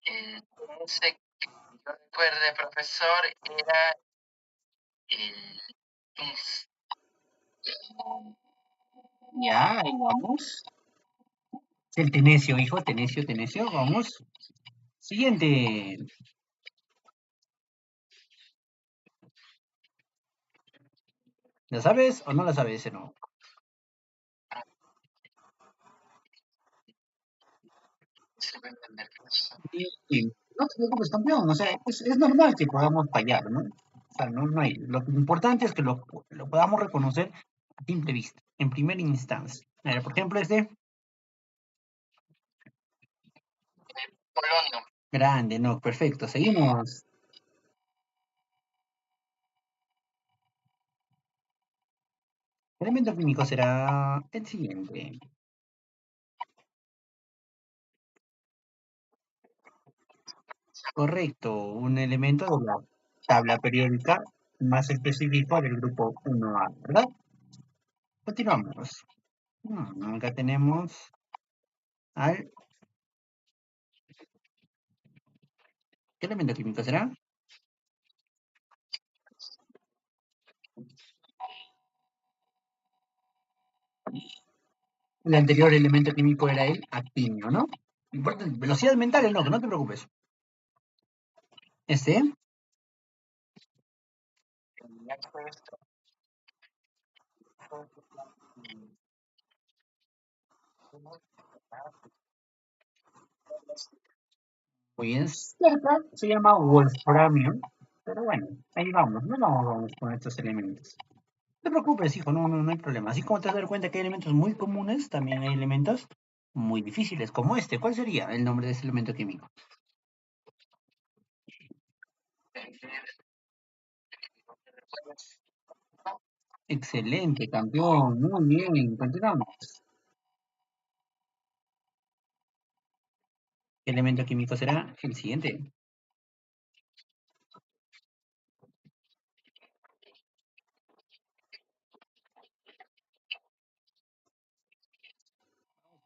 ese que yo recuerde, profesor, era el... Ya, ahí vamos. El tenecio, hijo, tenecio, tenecio, vamos. Siguiente. ¿La sabes o no la sabes ese no? Se va a entender, profesor. Y no te preocupes, campeón. O sea, es normal que podamos fallar, ¿no? O sea, no hay. Lo importante es que lo podamos reconocer a simple vista, en primera instancia. A ver, por ejemplo, este. Polonio. Grande, no, perfecto. Seguimos. El elemento químico será el siguiente. Correcto, un elemento de la tabla periódica más específico del grupo 1A, ¿verdad? Continuamos. Acá tenemos al... ¿Qué elemento químico será? El anterior elemento químico era el actinio, ¿no? Importante, velocidad mental, no te preocupes. Este, Ya fue esto. muy bien cerca, se llama wolframio, pero bueno, ahí vamos, no vamos con estos elementos. No te preocupes, hijo, no hay problema. Así como te das cuenta que hay elementos muy comunes, también hay elementos muy difíciles, como este. ¿Cuál sería el nombre de ese elemento químico? Excelente, campeón. Muy bien, continuamos. ¿Qué elemento químico será el siguiente?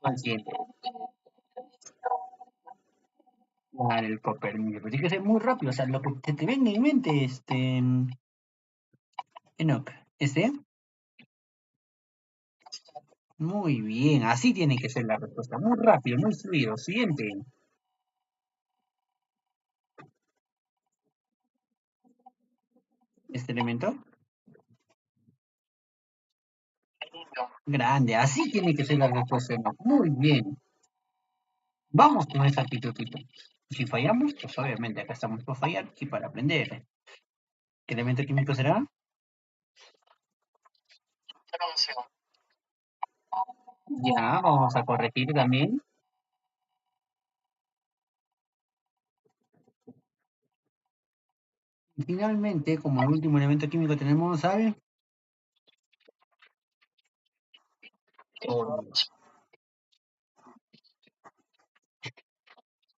¿Cuál siguiente? El copernio. Pero tiene que ser muy rápido, o sea, lo que te venga en mente, Enoch. ¿Este? Muy bien, así tiene que ser la respuesta. Muy rápido, muy fluido. Siguiente. ¿Este elemento? Grande, así tiene que ser la respuesta. Enoch. Muy bien. Vamos con esa actitud. Si fallamos, pues obviamente acá estamos para fallar y para aprender. ¿Qué elemento químico será? Ya, vamos a corregir también. Y finalmente, como el último elemento químico tenemos al torio.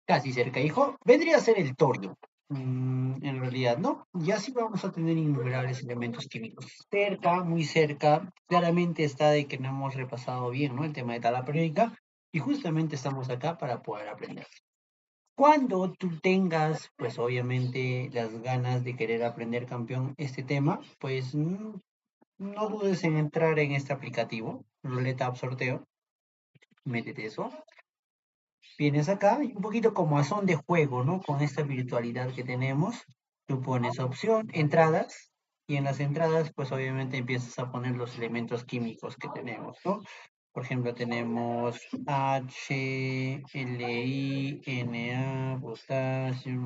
Casi cerca, hijo. Vendría a ser el torio. En realidad, no. Ya sí vamos a tener innumerables elementos químicos. Cerca, muy cerca. Claramente está de que no hemos repasado bien, ¿no? El tema de tabla periódica. Y justamente estamos acá para poder aprender. Cuando tú tengas, pues obviamente, las ganas de querer aprender, campeón, este tema, pues no dudes en entrar en este aplicativo, Ruleta App Sorteo, métete eso, vienes acá y un poquito como a son de juego, ¿no? Con esta virtualidad que tenemos, tú pones opción, entradas, y en las entradas, pues obviamente empiezas a poner los elementos químicos que tenemos, ¿no? Por ejemplo, tenemos H, Li, Na, potasio,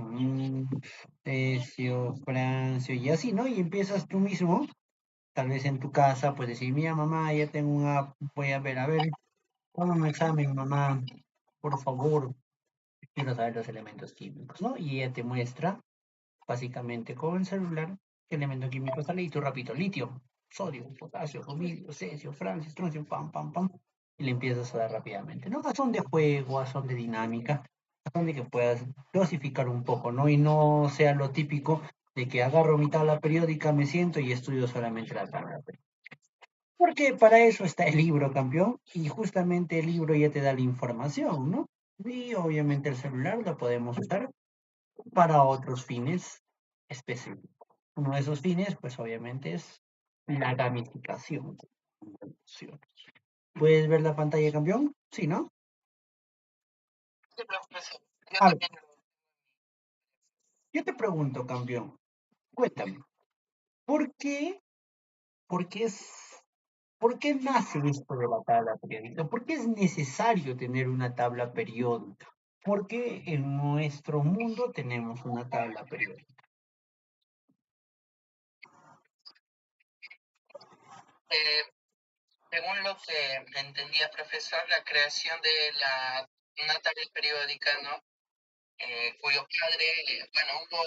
cesio, francio, y así, ¿no? Y empiezas tú mismo, tal vez en tu casa, pues decir, mira mamá, ya tengo una app, voy a ver, toma un examen, mamá, por favor, quiero saber los elementos químicos, ¿no? Y ella te muestra, básicamente, con el celular, qué elemento químico sale y tú rápido, litio, sodio, potasio, rubidio, cesio, francio, estroncio, pam, pam, pam, y le empiezas a dar rápidamente, ¿no? A son de juego, a son de dinámica, a son de que puedas dosificar un poco, ¿no? Y no sea lo típico de que agarro mi tabla periódica, me siento y estudio solamente la tabla periódica. Porque para eso está el libro, campeón, y justamente el libro ya te da la información, ¿no? Y obviamente el celular lo podemos usar para otros fines específicos. Uno de esos fines, pues obviamente es la gamificación. ¿Puedes ver la pantalla, campeón? Sí, ¿no? Sí, profesor. Yo A ver, también. yo te pregunto, campeón, cuéntame, ¿por qué, por qué es, por qué nace esto de la tabla periódica? ¿Por qué es necesario tener una tabla periódica? ¿Por qué en nuestro mundo tenemos una tabla periódica? Eh, Según lo que entendía, profesor, la creación de una tabla periódica, ¿no? Cuyo padre, bueno, hubo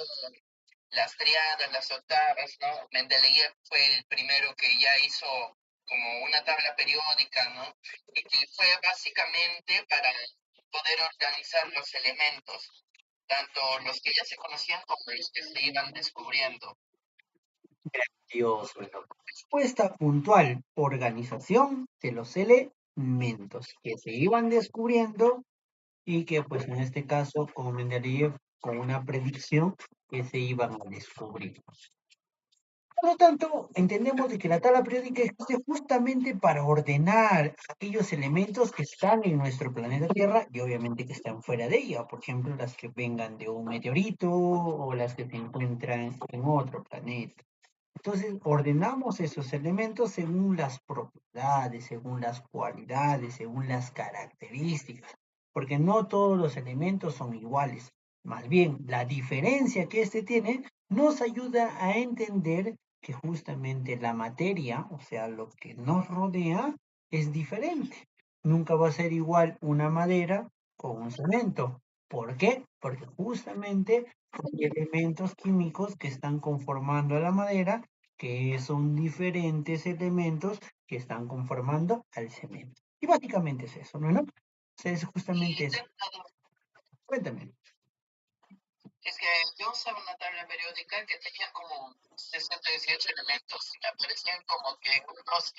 las triadas, las octavas, ¿no? Mendeleev fue el primero que ya hizo como una tabla periódica, ¿no? Y que fue básicamente para poder organizar los elementos, tanto los que ya se conocían como los que se iban descubriendo. Dios mío. Respuesta puntual, organización de los elementos que se iban descubriendo y que pues en este caso con Mendeleev con una predicción que se iban a descubrir. Por lo tanto, entendemos de que la tabla periódica existe justamente para ordenar aquellos elementos que están en nuestro planeta Tierra y obviamente que están fuera de ella, por ejemplo, las que vengan de un meteorito o las que se encuentran en otro planeta. Entonces, ordenamos esos elementos según las propiedades, según las cualidades, según las características, porque no todos los elementos son iguales. Más bien, la diferencia que éste tiene nos ayuda a entender que justamente la materia, o sea, lo que nos rodea, es diferente. Nunca va a ser igual una madera con un cemento. ¿Por qué? Porque justamente hay elementos químicos que están conformando a la madera, que son diferentes elementos que están conformando al cemento. Y básicamente es eso, ¿no? O sea, es justamente Y eso. Cuéntame. es que yo usaba una tabla periódica que tenía como 68 elementos. Me aparecían como que unos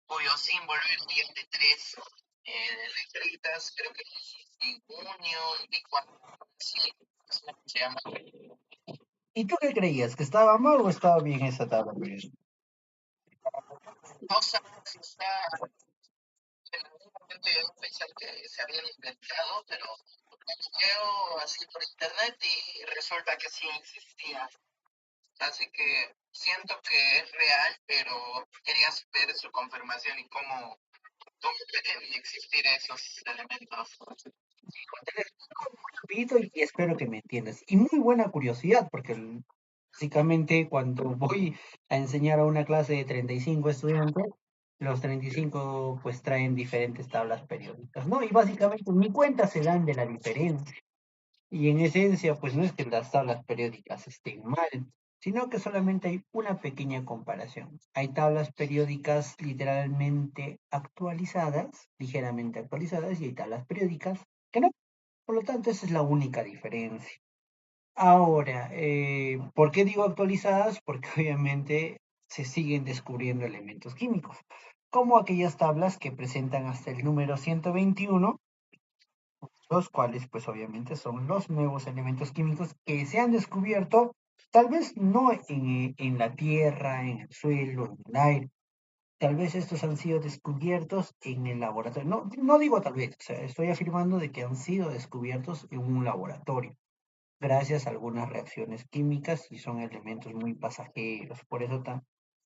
cuyo símbolo era de tres letritas, creo que bigunio, bicuatro, sí, se llama. ¿Y tú qué creías? ¿Que estaba mal o estaba bien esa tabla periódica? No sabía si está, en algún momento yo pensé que se habían inventado, pero veo así por internet y resulta que sí existía. Así que siento que es real, pero quería ver su confirmación y cómo pueden existir esos elementos. Rapidito y espero que me entiendas. Y muy buena curiosidad, porque básicamente cuando voy a enseñar a una clase de 35 estudiantes, los 35 pues traen diferentes tablas periódicas, ¿no? Y básicamente ni cuenta se dan de la diferencia. Y en esencia, pues no es que las tablas periódicas estén mal, sino que solamente hay una pequeña comparación. Hay tablas periódicas literalmente actualizadas, ligeramente actualizadas, y hay tablas periódicas que no. Por lo tanto, esa es la única diferencia. Ahora, ¿por qué digo actualizadas? Porque obviamente se siguen descubriendo elementos químicos, como aquellas tablas que presentan hasta el número 121, los cuales pues obviamente son los nuevos elementos químicos que se han descubierto, tal vez no en la tierra, en el suelo, en el aire. Tal vez estos han sido descubiertos en el laboratorio. No, no digo tal vez, o sea, estoy afirmando de que han sido descubiertos en un laboratorio gracias a algunas reacciones químicas y son elementos muy pasajeros. Por eso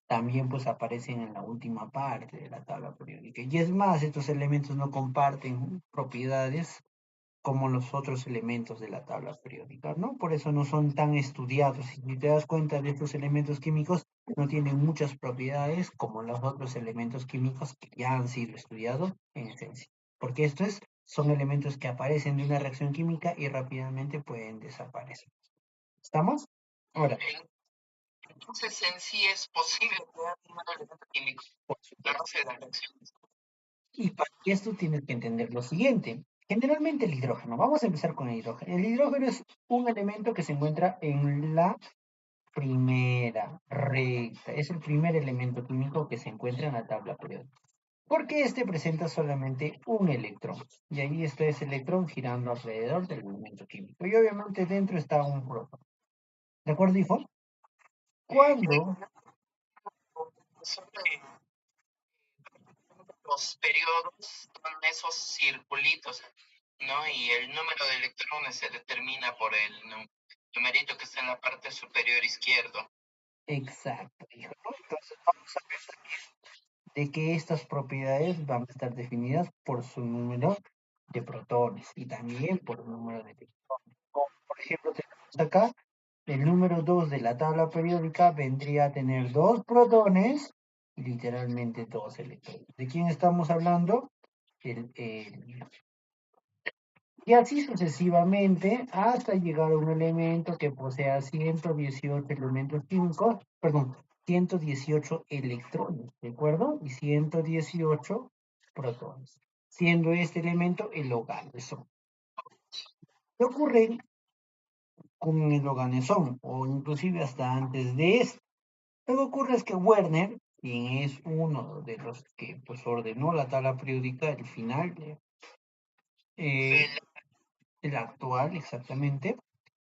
también pues aparecen en la última parte de la tabla periódica. Y es más, estos elementos no comparten propiedades como los otros elementos de la tabla periódica, ¿no? Por eso no son tan estudiados. Si te das cuenta de estos elementos químicos, no tienen muchas propiedades como los otros elementos químicos que ya han sido estudiados en esencia. Porque estos son elementos que aparecen de una reacción química y rápidamente pueden desaparecer. ¿Estamos? Ahora, Entonces, en sí es posible crear un nuevo elemento químico por a supuesto. base de la reacción. Y para esto tienes que entender lo siguiente. Generalmente el hidrógeno, vamos a empezar con el hidrógeno. El hidrógeno es un elemento que se encuentra en la primera recta. Es el primer elemento químico que se encuentra en la tabla periódica. porque este presenta solamente un electrón. Y ahí está ese electrón girando alrededor del elemento químico. Y obviamente dentro está un protón. ¿De acuerdo, hijo? Cuando Los periodos son esos circulitos, ¿no? Y el número de electrones se determina por el numerito que está en la parte superior izquierdo. exacto, hijo, ¿no? Entonces vamos a ver de que estas propiedades van a estar definidas por su número de protones y también por el número de electrones. Como por ejemplo, tenemos acá el número 2 de la tabla periódica vendría a tener dos protones y literalmente dos electrones. ¿De quién estamos hablando? Y así sucesivamente hasta llegar a un elemento que posea 118 elementos químicos, perdón, 118 electrones, ¿de acuerdo? Y 118 protones, siendo este elemento el oganesón. ¿Qué ocurre con el oganesón? O inclusive hasta antes de esto. Lo que ocurre es que Werner, quien es uno de los que pues ordenó la tabla periódica, el final, eh, el actual exactamente,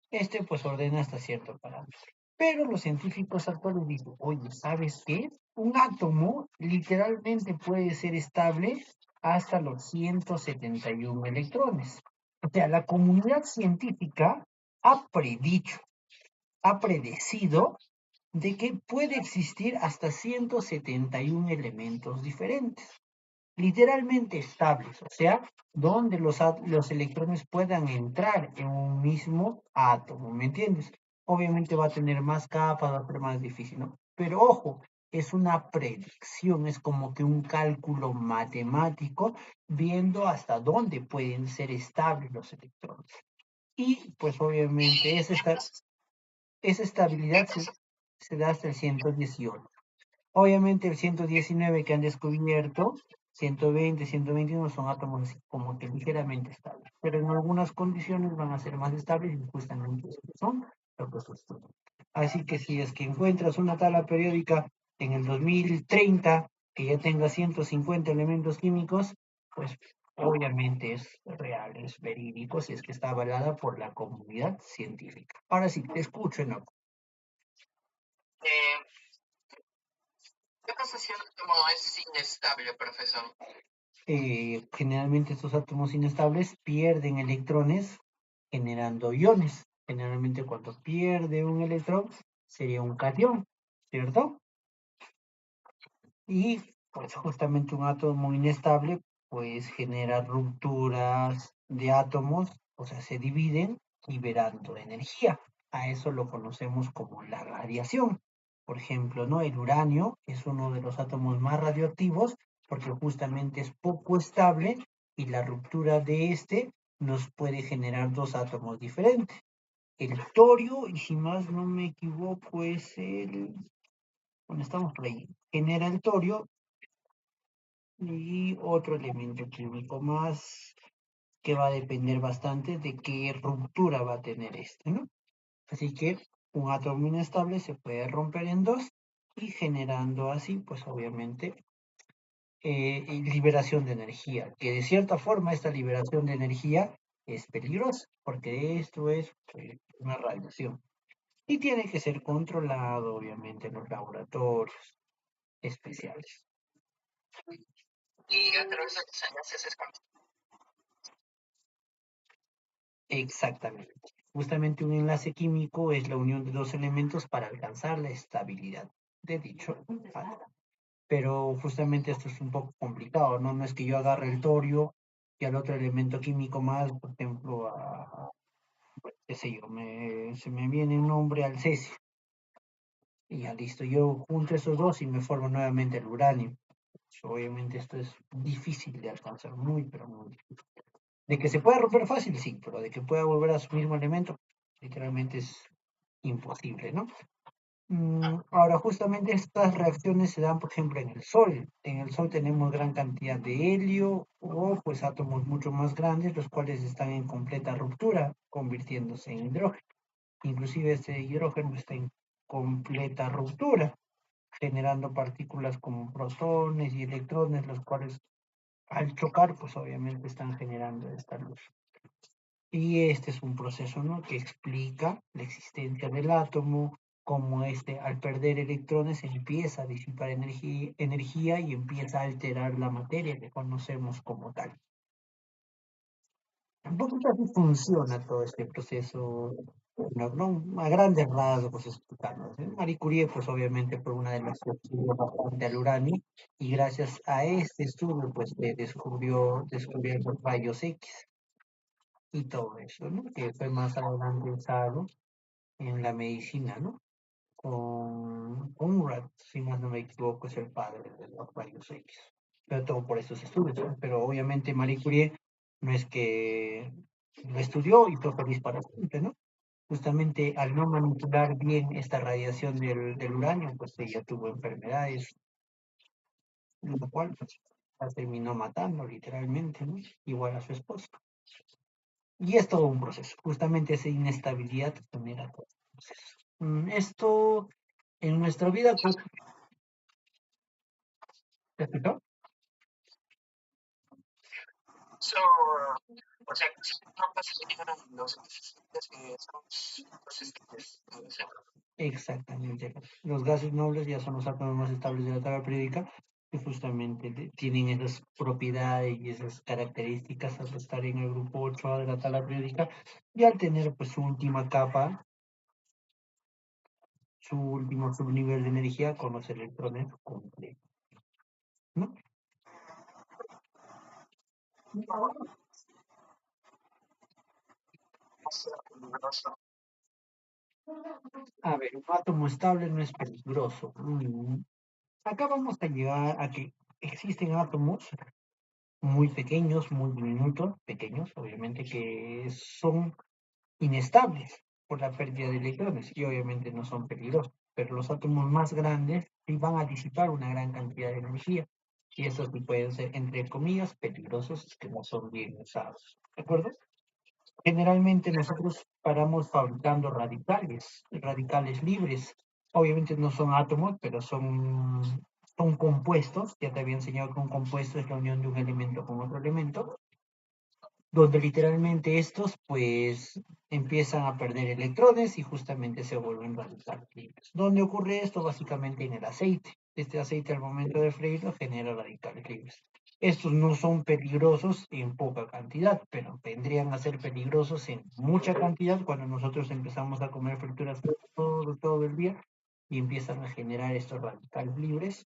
este pues ordena hasta cierto parámetro. Pero los científicos actuales dicen, oye, ¿sabes qué? Un átomo literalmente puede ser estable hasta los 171 electrones. O sea, la comunidad científica ha predicho, ha predecido de que puede existir hasta 171 elementos diferentes, literalmente estables, o sea, donde los electrones puedan entrar en un mismo átomo, ¿me entiendes? Obviamente va a tener más capas, va a ser más difícil, ¿no? Pero ojo, es una predicción, es como que un cálculo matemático viendo hasta dónde pueden ser estables los electrones. Y pues obviamente esa estabilidad se da hasta el 118. Obviamente el 119 que han descubierto, 120, 121 son átomos así como que ligeramente estables, pero en algunas condiciones van a ser más estables y justamente eso son lo que sostienen. Así que si es que encuentras una tabla periódica en el 2030 que ya tenga 150 elementos químicos, pues obviamente es real, es verídico si es que está avalada por la comunidad científica. Ahora sí, te escucho, ¿no? Eh, ¿Qué pasa si un átomo es inestable, profesor? Generalmente estos átomos inestables pierden electrones generando iones. Generalmente cuando pierde un electrón sería un cation, ¿cierto? Y pues justamente un átomo inestable pues genera rupturas de átomos, o sea, se dividen liberando energía. A eso lo conocemos como la radiación. Por ejemplo, ¿no? El uranio es uno de los átomos más radioactivos porque justamente es poco estable y la ruptura de este nos puede generar dos átomos diferentes. El torio, y si más no me equivoco, es bueno, estamos por ahí, genera el torio y otro elemento químico más que va a depender bastante de qué ruptura va a tener este, ¿no? Así que un átomo inestable se puede romper en dos y generando así, pues obviamente, liberación de energía, que de cierta forma esta liberación de energía es peligrosa, porque esto es pues, una radiación. Y tiene que ser controlado, obviamente, en los laboratorios especiales. Y a través de los años es cuando Exactamente. Justamente un enlace químico es la unión de dos elementos para alcanzar la estabilidad de dicho átomo. Pero justamente esto es un poco complicado, ¿no? No es que yo agarre el torio y al otro elemento químico más, por ejemplo, qué sé yo, se me viene un nombre al cesio. Y ya listo, yo junto esos dos y me formo nuevamente el uranio. Obviamente esto es difícil de alcanzar, muy, pero muy difícil. De que se pueda romper fácil, sí, pero de que pueda volver a su mismo elemento, literalmente es imposible, ¿no? Ahora, justamente estas reacciones se dan, por ejemplo, en el Sol. En el Sol tenemos gran cantidad de helio o pues átomos mucho más grandes, los cuales están en completa ruptura, convirtiéndose en hidrógeno. Inclusive este hidrógeno está en completa ruptura. generando partículas como protones y electrones, los cuales al chocar, pues obviamente están generando esta luz. Y este es un proceso, ¿no?, que explica la existencia del átomo, cómo este, al perder electrones, empieza a disipar energía y empieza a alterar la materia que conocemos como tal. Un poquito así funciona todo este proceso, no, a grandes rasgos explicando. Marie Curie, pues obviamente fue una de las que estudió bastante al uranio y gracias a este estudio, pues descubrió los rayos X y todo eso, ¿no? Que fue más adelante usado en la medicina, ¿no? Con Conrad, si más no me equivoco, es el padre de los rayos X. Pero todo por esos estudios, ¿no? Pero obviamente Marie Curie no es que lo estudió y fue feliz para siempre, ¿no? Justamente al no manipular bien esta radiación del uranio, pues ella tuvo enfermedades, lo cual pues, la terminó matando literalmente, ¿no? Igual a su esposo. Y es todo un proceso. Justamente esa inestabilidad genera todo un proceso. Esto en nuestra vida, pues, ¿te escuchó? So, o sea, no pasarían los gases que son los estables. O sea, Exactamente. Los gases nobles ya son los átomos más estables de la tabla periódica que justamente tienen esas propiedades y esas características al estar en el grupo 8A de la tabla periódica y al tener pues su última capa, su último subnivel de energía con los electrones completos, ¿no? A ver, un átomo estable no es peligroso. Acá vamos a llegar a que existen átomos muy pequeños, muy diminutos, pequeños, obviamente, que son inestables por la pérdida de electrones y obviamente no son peligrosos, pero los átomos más grandes sí van a disipar una gran cantidad de energía y estos sí pueden ser, entre comillas, peligrosos si es que no son bien usados. ¿De acuerdo? Generalmente nosotros paramos fabricando radicales libres. Obviamente no son átomos, pero son compuestos. Ya te había enseñado que un compuesto es la unión de un elemento con otro elemento, donde literalmente estos pues empiezan a perder electrones y justamente se vuelven radicales libres. ¿Dónde ocurre esto? Básicamente en el aceite. Este aceite al momento de freírlo genera radicales libres. Estos no son peligrosos en poca cantidad, pero vendrían a ser peligrosos en mucha cantidad cuando nosotros empezamos a comer frituras todo el día y empiezan a generar estos radicales libres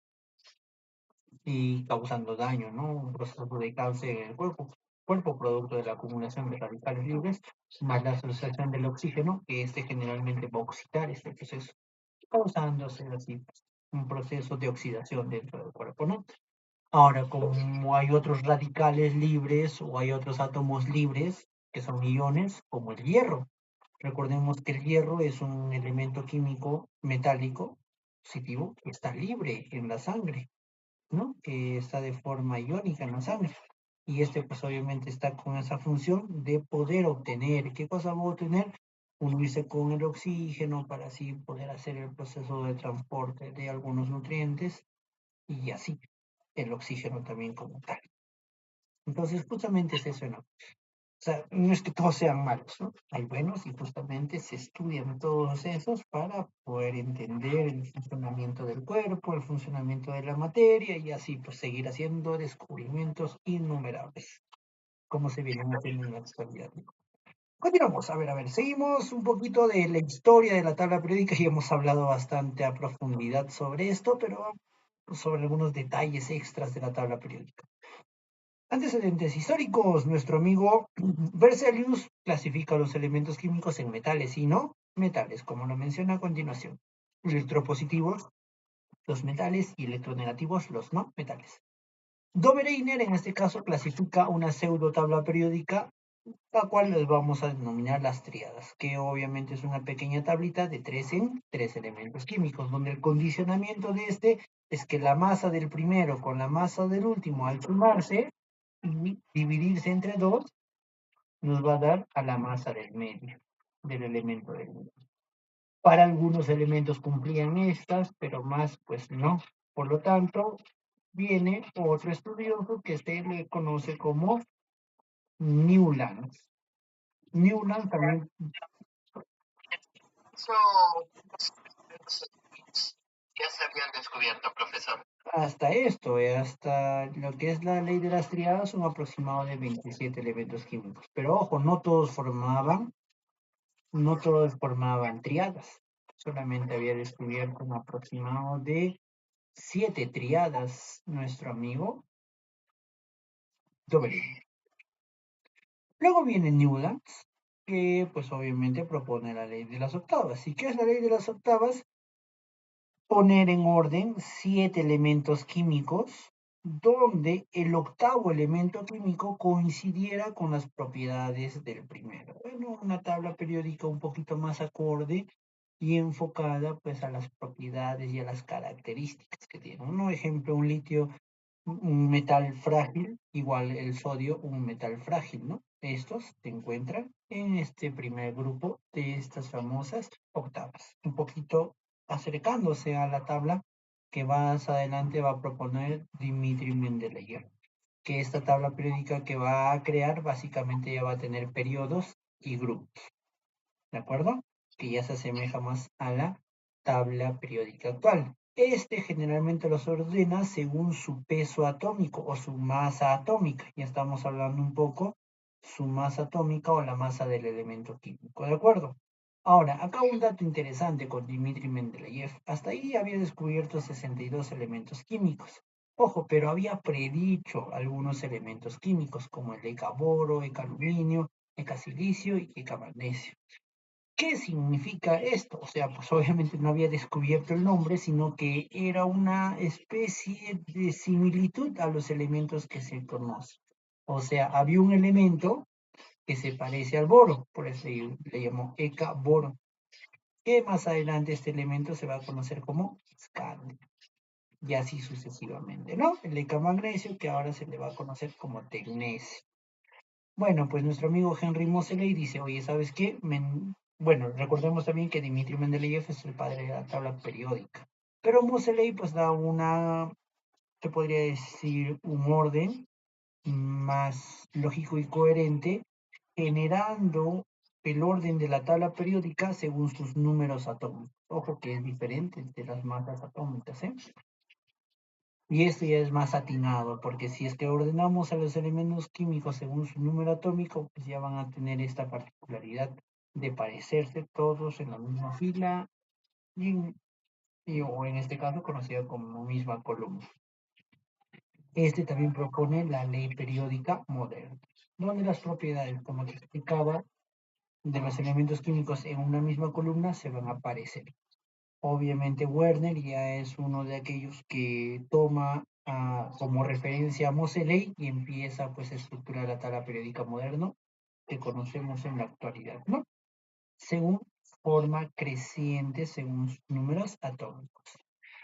y causando daño, ¿no? Un proceso de cáncer en el cuerpo producto de la acumulación de radicales libres, más la asociación del oxígeno, que este generalmente va a oxidar este proceso, causándose así un proceso de oxidación dentro del cuerpo, ¿no? Ahora, como hay otros radicales libres o hay otros átomos libres, que son iones, como el hierro. Recordemos que el hierro es un elemento químico metálico positivo que está libre en la sangre, ¿no? Que está de forma iónica en la sangre. Y este, pues obviamente está con esa función de poder obtener. ¿Qué cosa va a obtener? Unirse con el oxígeno para así poder hacer el proceso de transporte de algunos nutrientes y así el oxígeno también como tal. Entonces, justamente es eso, ¿no? O sea, no es que todos sean malos, ¿no? Hay buenos y justamente se estudian todos esos para poder entender el funcionamiento del cuerpo, el funcionamiento de la materia y así pues seguir haciendo descubrimientos innumerables, como se vienen haciendo en la actualidad. Continuamos, a ver, seguimos un poquito de la historia de la tabla periódica y hemos hablado bastante a profundidad sobre esto, pero sobre algunos detalles extras de la tabla periódica. Antecedentes históricos. Nuestro amigo Berzelius clasifica los elementos químicos en metales y no metales, como lo menciona a continuación. Electropositivos, los metales, y electronegativos, los no metales. Dobereiner, en este caso, clasifica una pseudo tabla periódica, la cual les vamos a denominar las tríadas, que obviamente es una pequeña tablita de 3 en 3 elementos químicos, donde el condicionamiento de este es que la masa del primero con la masa del último al sumarse y dividirse entre 2 nos va a dar a la masa del medio, del elemento del medio. Para algunos elementos cumplían estas, pero más pues no. Por lo tanto, viene otro estudioso que se le conoce como Newlands. Newlands también Eso ya se habían descubierto, profesor. hasta esto, hasta lo que es la ley de las triadas, un aproximado de 27 elementos químicos. Pero ojo, no todos formaban triadas. Solamente había descubierto un aproximado de 7 triadas nuestro amigo W. Luego viene Newlands, que pues obviamente propone la ley de las octavas. ¿Y qué es la ley de las octavas? Poner en orden 7 elementos químicos donde el octavo elemento químico coincidiera con las propiedades del primero. Bueno, una tabla periódica un poquito más acorde y enfocada pues a las propiedades y a las características que tiene. Un ejemplo, un litio, un metal frágil, igual el sodio, un metal frágil, ¿no? Estos se encuentran en este primer grupo de estas famosas octavas. Un poquito acercándose a la tabla que más adelante va a proponer Dmitri Mendeleev, que esta tabla periódica que va a crear básicamente ya va a tener periodos y grupos, ¿de acuerdo? Que ya se asemeja más a la tabla periódica actual. Este generalmente los ordena según su peso atómico o su masa atómica. Ya estamos hablando un poco su masa atómica o la masa del elemento químico, ¿de acuerdo? Ahora, acá un dato interesante con Dmitri Mendeleev. Hasta ahí había descubierto 62 elementos químicos. Ojo, pero había predicho algunos elementos químicos como el ecaboro, ecaluminio, ecasilicio y ecamagnesio. ¿Qué significa esto? O sea, pues obviamente no había descubierto el nombre, sino que era una especie de similitud a los elementos que se conocen. O sea, había un elemento que se parece al boro, por eso le llamó Eka-boro, que más adelante este elemento se va a conocer como Scandio, y así sucesivamente, ¿no? El Eka-magnesio, que ahora se le va a conocer como tecnesio. Bueno, pues nuestro amigo Henry Moseley dice, oye, ¿sabes qué? Bueno, recordemos también que Dmitri Mendeleev es el padre de la tabla periódica. Pero Moseley pues da una, te podría decir, un orden más lógico y coherente, generando el orden de la tabla periódica según sus números atómicos. Ojo que es diferente de las masas atómicas, ¿eh? Y esto ya es más atinado, porque si es que ordenamos a los elementos químicos según su número atómico, pues ya van a tener esta particularidad de parecerse todos en la misma fila o en este caso conocida como misma columna. Este también propone la ley periódica moderna, donde las propiedades, como te explicaba, de los elementos químicos en una misma columna se van a parecer. Obviamente Werner ya es uno de aquellos que toma como referencia a Moseley y empieza pues a estructurar la tabla periódica moderna que conocemos en la actualidad, ¿no? Según forma creciente según sus números atómicos.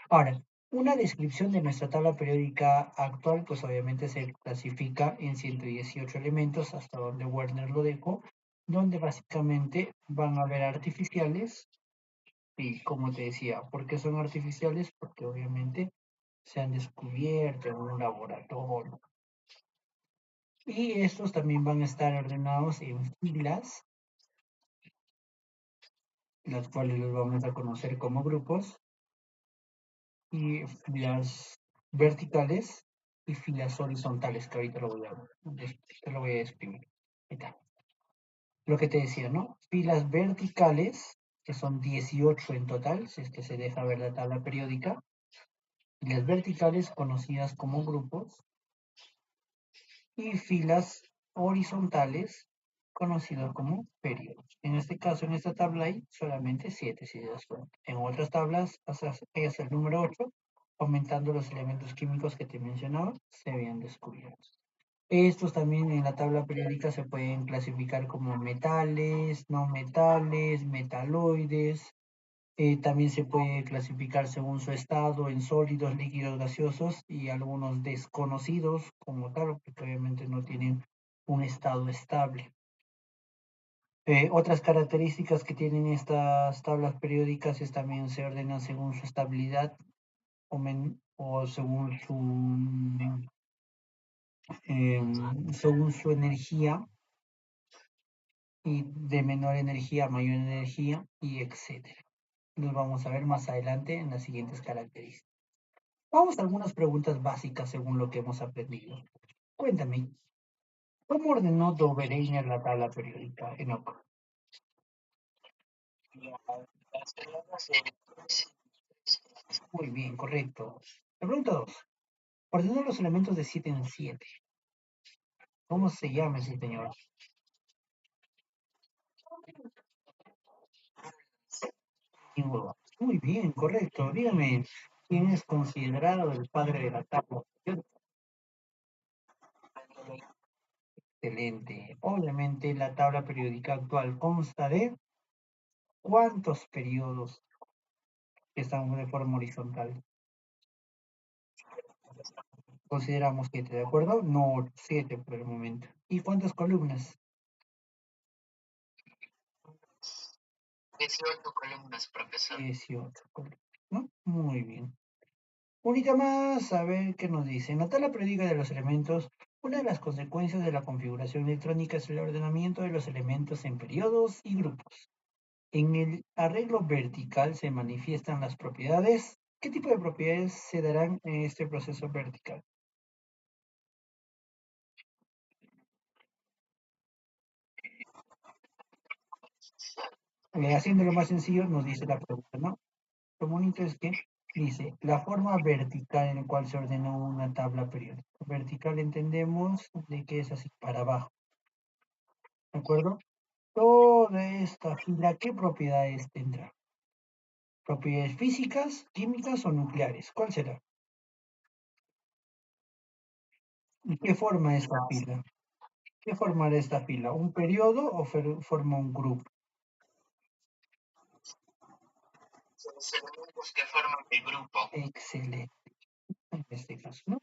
Ahora, una descripción de nuestra tabla periódica actual, pues obviamente se clasifica en 118 elementos, hasta donde Werner lo dejó, donde básicamente van a haber artificiales, y como te decía, ¿por qué son artificiales? Porque obviamente se han descubierto en un laboratorio. Y estos también van a estar ordenados en filas, las cuales los vamos a conocer como grupos, y filas verticales y filas horizontales, que ahorita te lo voy a describir. Ahí está. Lo que te decía, ¿no? Filas verticales, que son 18 en total, si es que se deja ver la tabla periódica, filas verticales conocidas como grupos, y filas horizontales conocidas como periodos. En este caso, en esta tabla hay solamente 7, si te das cuenta. En otras tablas es el número 8, aumentando los elementos químicos que te mencionaba, se habían descubierto. Estos también en la tabla periódica se pueden clasificar como metales, no metales, metaloides. También se puede clasificar según su estado en sólidos, líquidos, gaseosos y algunos desconocidos como tal, porque obviamente no tienen un estado estable. Otras características que tienen estas tablas periódicas es también se ordenan según su estabilidad o según su energía y de menor energía a mayor energía y etcétera. Los vamos a ver más adelante en las siguientes características. Vamos a algunas preguntas básicas según lo que hemos aprendido. Cuéntame, ¿cómo ordenó Dobereiner la tabla periódica, Enoch? Muy bien, correcto. La pregunta 2. Ordenó los elementos de 7 en 7. ¿Cómo se llama ese señor? Newton. Muy bien, correcto. Dígame, ¿quién es considerado el padre de la tabla periódica? Excelente. Obviamente, la tabla periódica actual consta de ¿cuántos periodos que están de forma horizontal? Consideramos 7, ¿de acuerdo? No, 7 por el momento. ¿Y cuántas columnas? 18 columnas, profesor. 18 columnas, ¿no? Muy bien. Unita más, a ver qué nos dice. En la tabla periódica de los elementos, una de las consecuencias de la configuración electrónica es el ordenamiento de los elementos en periodos y grupos. En el arreglo vertical se manifiestan las propiedades. ¿Qué tipo de propiedades se darán en este proceso vertical? Haciéndolo más sencillo, nos dice la pregunta, ¿no? Lo bonito es que dice la forma vertical en la cual se ordenó una tabla periódica. Vertical entendemos de que es así para abajo, ¿de acuerdo? Toda esta fila, ¿qué propiedades tendrá? ¿Propiedades físicas, químicas o nucleares? ¿Cuál será? ¿Y qué forma esta fila? ¿Qué formará esta fila? ¿Un periodo o forma un grupo? Los elementos que forman el grupo. Excelente, en este caso, ¿no?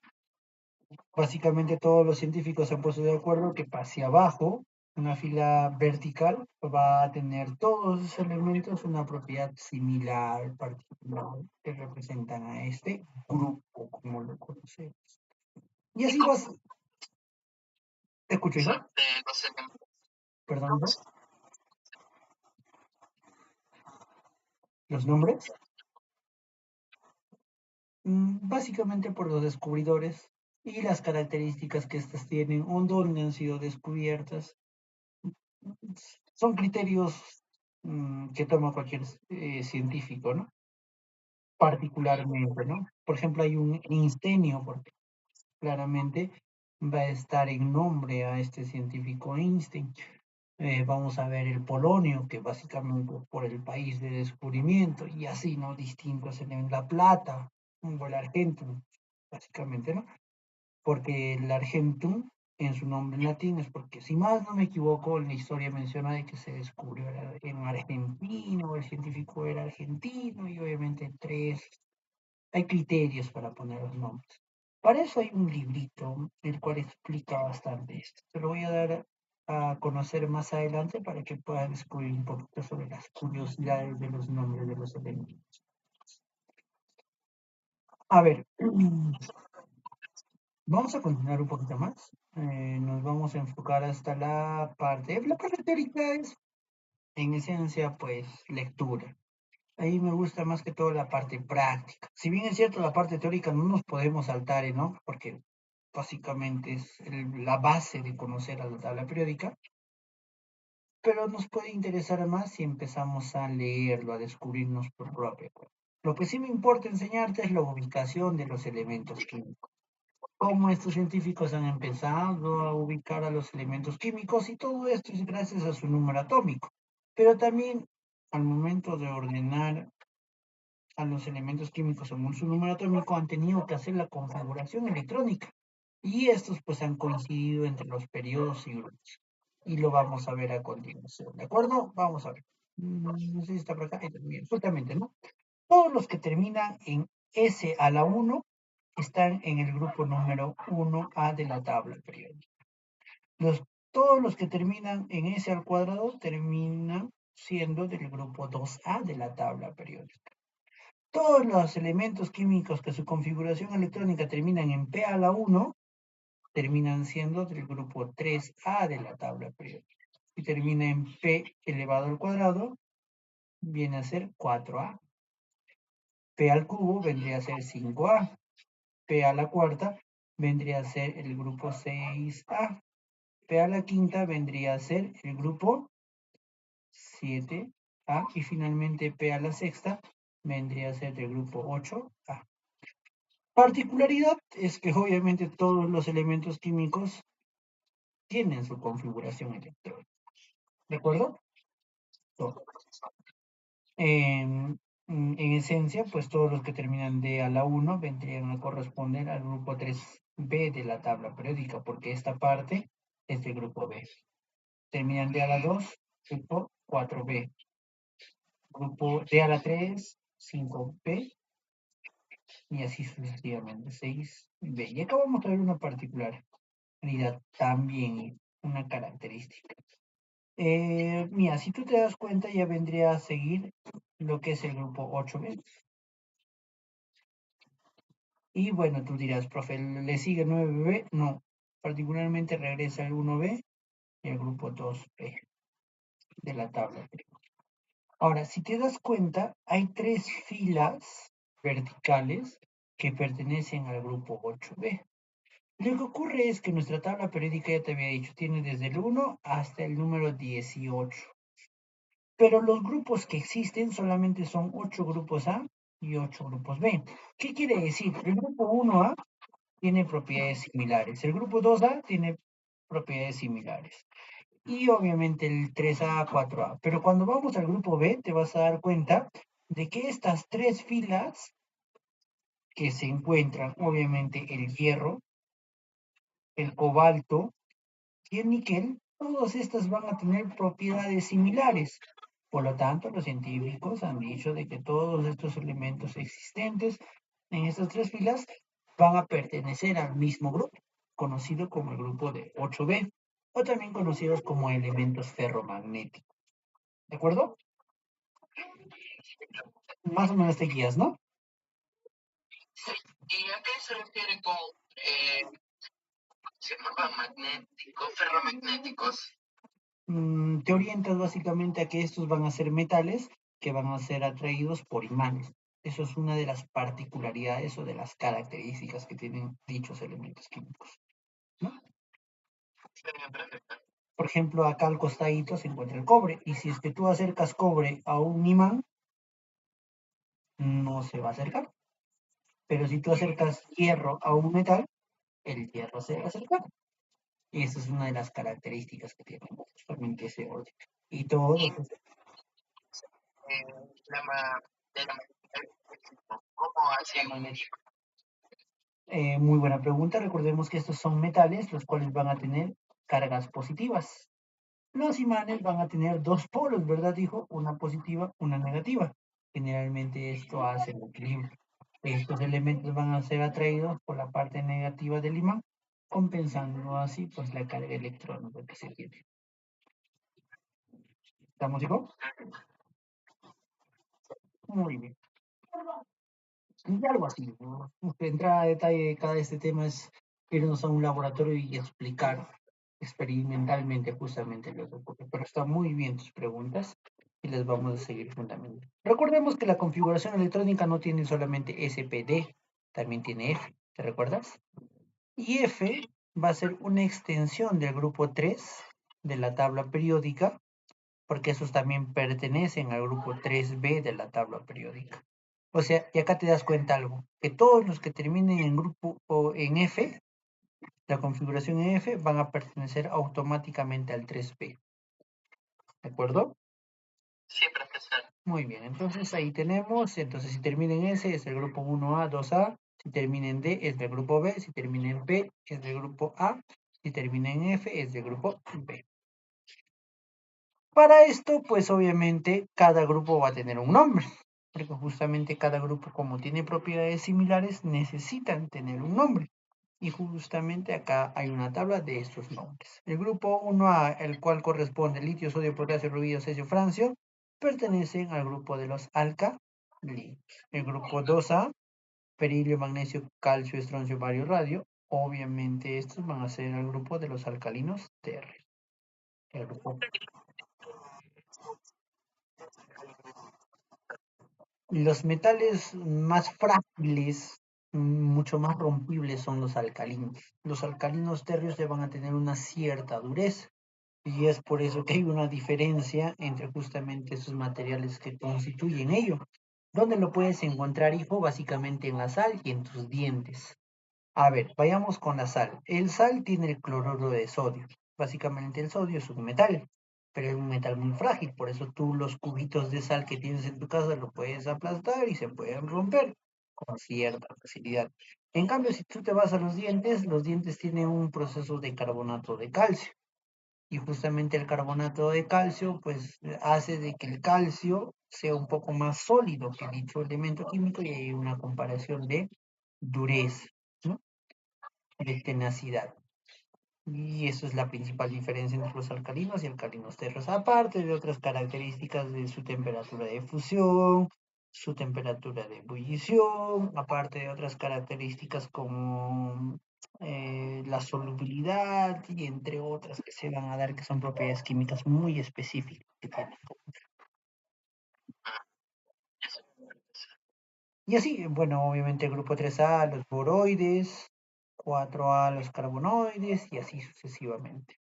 Básicamente todos los científicos se han puesto de acuerdo que hacia abajo, una fila vertical, va a tener todos esos elementos una propiedad similar, particular, que representan a este grupo, como lo conocemos. Y así vas, ¿te escucho, hijo? Los elementos. Perdón, ¿no? Los nombres, básicamente por los descubridores y las características que éstas tienen, o dónde han sido descubiertas. Son criterios que toma cualquier científico, ¿no? Particularmente, ¿no? Por ejemplo, hay un instenio, porque claramente va a estar en nombre a este científico Einstein. Vamos a ver el polonio, que básicamente por el país de descubrimiento, y así, ¿no? Distintos en la plata, o el argentum, básicamente, ¿no? Porque el argentum, en su nombre en latín, es porque, si más no me equivoco, en la historia menciona de que se descubrió en Argentina, o el científico era argentino, y obviamente hay criterios para poner los nombres. Para eso hay un librito, el cual explica bastante esto. Se lo voy a dar a conocer más adelante para que puedan descubrir un poquito sobre las curiosidades de los nombres de los elementos. A ver, vamos a continuar un poquito más. Nos vamos a enfocar hasta la parte teórica es, en esencia, pues, lectura. Ahí me gusta más que todo la parte práctica. Si bien es cierto, la parte teórica no nos podemos saltar, ¿no? Porque básicamente es la base de conocer a la tabla periódica, pero nos puede interesar más si empezamos a leerlo, a descubrirnos por propio cuenta. Lo que sí me importa enseñarte es la ubicación de los elementos químicos. Cómo estos científicos han empezado a ubicar a los elementos químicos y todo esto es gracias a su número atómico. Pero también al momento de ordenar a los elementos químicos según su número atómico han tenido que hacer la configuración electrónica. Y estos pues han coincidido entre los periodos y grupos. Y lo vamos a ver a continuación. ¿De acuerdo? Vamos a ver. No sé si está por acá. También, justamente, ¿no? Todos los que terminan en S a la 1 están en el grupo número 1A de la tabla periódica. Los, todos los que terminan en S al cuadrado terminan siendo del grupo 2A de la tabla periódica. Todos los elementos químicos que su configuración electrónica terminan en P a la 1 terminan siendo del grupo 3A de la tabla periódica. Si termina en P elevado al cuadrado, viene a ser 4A. P al cubo vendría a ser 5A. P a la cuarta vendría a ser el grupo 6A. P a la quinta vendría a ser el grupo 7A. Y finalmente P a la sexta vendría a ser del grupo 8A. Particularidad es que obviamente todos los elementos químicos tienen su configuración electrónica. ¿De acuerdo? Todo. En esencia, pues todos los que terminan de a la 1 vendrían a corresponder al grupo 3B de la tabla periódica, porque esta parte es del grupo B. Terminan de a la 2, grupo 4B. Grupo de a la 3, 5B, y así sucesivamente, 6B. Y acá vamos a ver una particularidad también, una característica. Mira, si tú te das cuenta, ya vendría a seguir lo que es el grupo 8B. Y bueno, tú dirás, profe, ¿le sigue 9B? No, particularmente regresa el 1B y el grupo 2B de la tabla. Ahora, si te das cuenta, hay 3 filas verticales que pertenecen al grupo 8B. Lo que ocurre es que nuestra tabla periódica, ya te había dicho, tiene desde el 1 hasta el número 18. Pero los grupos que existen solamente son 8 grupos A y 8 grupos B. ¿Qué quiere decir? El grupo 1A tiene propiedades similares. El grupo 2A tiene propiedades similares. Y obviamente el 3A, 4A. Pero cuando vamos al grupo B, te vas a dar cuenta de que estas 3 filas que se encuentran, obviamente el hierro, el cobalto y el níquel, todas estas van a tener propiedades similares. Por lo tanto, los científicos han dicho de que todos estos elementos existentes en estas 3 filas van a pertenecer al mismo grupo, conocido como el grupo de 8B, o también conocidos como elementos ferromagnéticos. ¿De acuerdo? Más o menos te guías, ¿no? ¿Y a qué se refiere con ferromagnéticos? Te orientas básicamente a que estos van a ser metales que van a ser atraídos por imanes. Eso es una de las particularidades o de las características que tienen dichos elementos químicos, ¿no? Por ejemplo, acá al costadito se encuentra el cobre, y si es que tú acercas cobre a un imán, no se va a acercar. Pero si tú acercas hierro a un metal, el hierro se va a acercar. Y esa es una de las características que tiene justamente ese orden. Y todo ¿Cómo hacen? Muy buena pregunta. Recordemos que estos son metales, los cuales van a tener cargas positivas. Los imanes van a tener 2 polos, ¿verdad, hijo? Una positiva, una negativa. Generalmente esto hace el equilibrio. Estos elementos van a ser atraídos por la parte negativa del imán, compensando así pues la carga electrónica que se tiene. ¿Estamos, hijo? Muy bien. Y algo así, ¿no? Entrar a detalle de cada este tema es irnos a un laboratorio y explicar experimentalmente justamente lo que ocurre. Pero están muy bien tus preguntas y las vamos a seguir juntamente. Recordemos que la configuración electrónica no tiene solamente SPD, también tiene F, ¿te recuerdas? Y F va a ser una extensión del grupo 3 de la tabla periódica, porque esos también pertenecen al grupo 3B de la tabla periódica. O sea, y acá te das cuenta algo, que todos los que terminen en grupo o en F, la configuración en F, van a pertenecer automáticamente al 3B. ¿De acuerdo? Sí, profesor. Muy bien, entonces ahí tenemos, entonces si termina en S es el grupo 1A, 2A, si termina en D es del grupo B, si termina en P es del grupo A, si termina en F es del grupo B. Para esto, pues obviamente cada grupo va a tener un nombre, porque justamente cada grupo, como tiene propiedades similares, necesitan tener un nombre. Y justamente acá hay una tabla de estos nombres. El grupo 1A, el cual corresponde litio, sodio, potasio, rubio, cesio, francio, pertenecen al grupo de los alcalinos. El grupo 2A, berilio, magnesio, calcio, estroncio, bario, radio. Obviamente estos van a ser el grupo de los alcalinos térreos. El grupo Los metales más frágiles, mucho más rompibles son los alcalinos. Los alcalinos térreos van a tener una cierta dureza y es por eso que hay una diferencia entre justamente esos materiales que constituyen ello. ¿Dónde lo puedes encontrar, hijo? Básicamente en la sal y en tus dientes. A ver, vayamos con la sal. El sal tiene el cloruro de sodio. Básicamente el sodio es un metal, pero es un metal muy frágil. Por eso tú los cubitos de sal que tienes en tu casa lo puedes aplastar y se pueden romper con cierta facilidad. En cambio, si tú te vas a los dientes tienen un proceso de carbonato de calcio. Y justamente el carbonato de calcio, pues hace de que el calcio sea un poco más sólido que dicho elemento químico y hay una comparación de dureza, ¿no? De tenacidad. Y eso es la principal diferencia entre los alcalinos y alcalinos terros, aparte de otras características de su temperatura de fusión, su temperatura de ebullición, aparte de otras características como la solubilidad y entre otras que se van a dar que son propiedades químicas muy específicas que tienen. Y así, bueno, obviamente el grupo 3A, los boroides, 4A, los carbonoides y así sucesivamente.